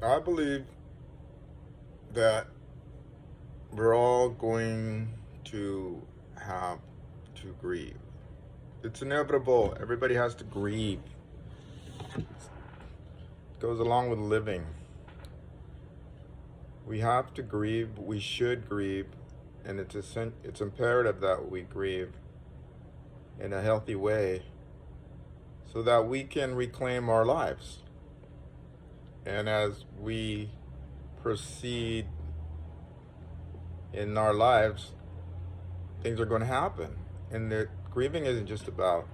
I believe that we're all going to have to grieve. It's inevitable. Everybody has to grieve. It goes along with living. We have to grieve. We should grieve, and it's imperative that we grieve in a healthy way, so that we can reclaim our lives. And as we proceed in our lives, things are going to happen. And the grieving isn't just about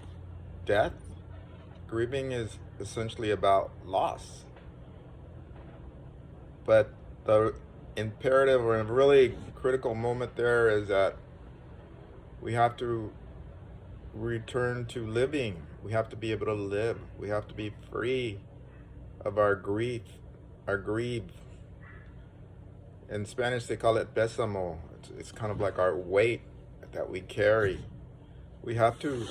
death. Grieving is essentially about loss. But the imperative or a really critical moment there is that we have to return to living. We have to be able to live. We have to be free of our grief, our grieve. In Spanish, they call it pésamo. It's kind of like our weight that we carry. We have to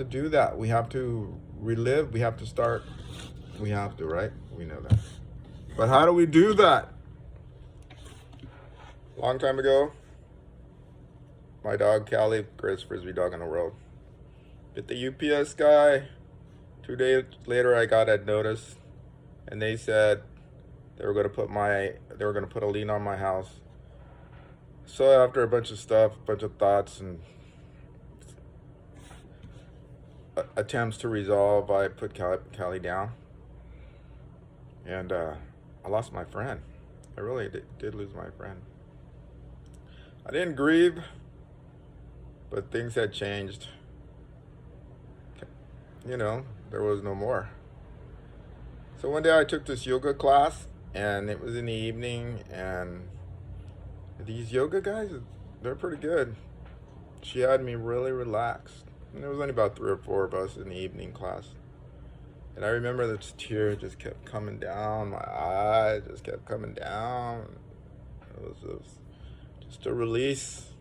do that. We have to relive. We have to start. We have to, right? We know that. But how do we do that? Long time ago, my dog Callie, greatest frisbee dog in the world, hit the UPS guy. 2 days later, I got a notice, and they said they were going to put a lien on my house. So after a bunch of stuff, a bunch of thoughts and attempts to resolve, I put Callie down, and I lost my friend. I really did lose my friend. I didn't grieve, but things had changed. There was no more. So one day I took this yoga class, and it was in the evening, and these yoga guys, they're pretty good. She had me really relaxed. And there was only about 3 or 4 of us in the evening class. And I remember this tear just kept coming down. My eyes just kept coming down. It was just a release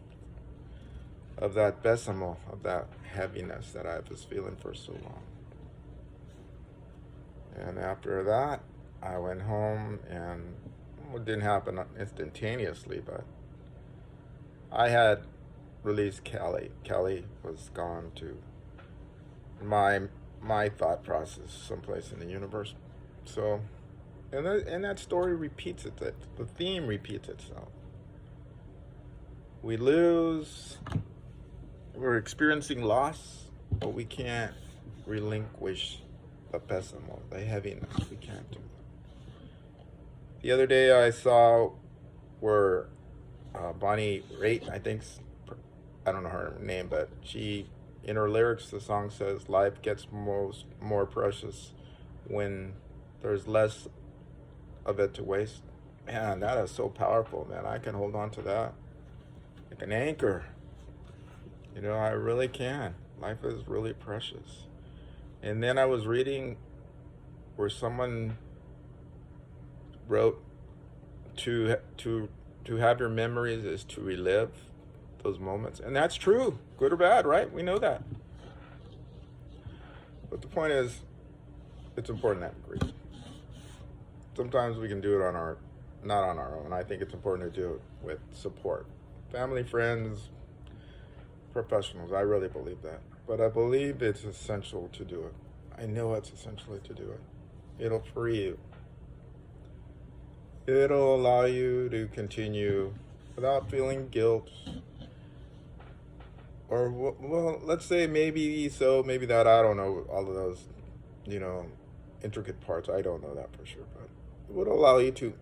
of that pésamo, of that heaviness that I was feeling for so long. And after that, I went home, and it didn't happen instantaneously, but I had released Callie. Callie was gone to my thought process someplace in the universe. So, and that story repeats it. The theme repeats itself. We lose. We're experiencing loss, but we can't relinquish the pésamo, the heaviness. We can't do that. The other day I saw where Bonnie Raitt, I don't know her name, but she, in her lyrics, the song says, life gets more precious when there's less of it to waste. Man, that is so powerful, man. I can hold on to that like an anchor. I really can. Life is really precious. And then I was reading where someone wrote to have your memories is to relive those moments. And that's true, good or bad, right? We know that. But the point is, it's important that we grieve. Sometimes we can do it not on our own. I think it's important to do it with support. Family, friends, professionals. I really believe that. But I believe it's essential to do it. I know it's essential to do it. It'll free you. It'll allow you to continue without feeling guilt. Or, well, let's say maybe so, maybe that. I don't know all of those, intricate parts. I don't know that for sure. But it would allow you to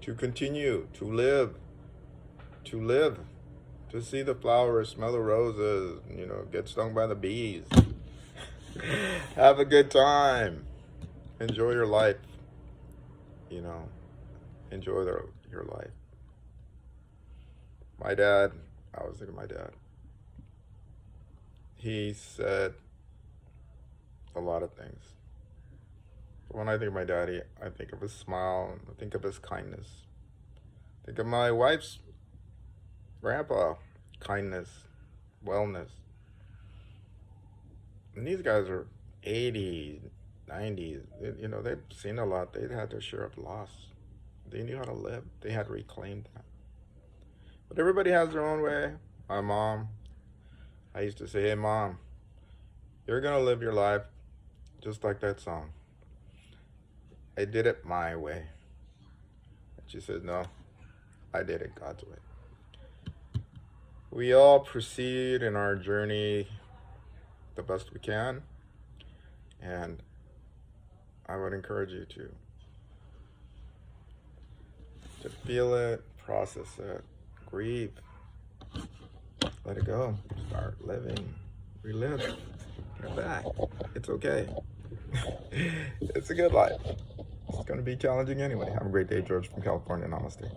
to continue to live, to see the flowers, smell the roses, get stung by the bees. Have a good time. Enjoy your life. Enjoy your life. My dad, I was thinking of my dad. He said a lot of things. But when I think of my daddy, I think of his smile, I think of his kindness. Think of my wife's grandpa, kindness, wellness. And these guys are 80, 90s, you know, they've seen a lot. They'd had their share of loss. They knew how to live. They had reclaimed that. But everybody has their own way. My mom, I used to say, hey, Mom, you're going to live your life just like that song. I did it my way. And she said, no, I did it God's way. We all proceed in our journey the best we can. And I would encourage you to feel it, process it, grieve, let it go, start living, relive, get back. It's okay. It's a good life. It's going to be challenging anyway. Have a great day, George from California. Namaste.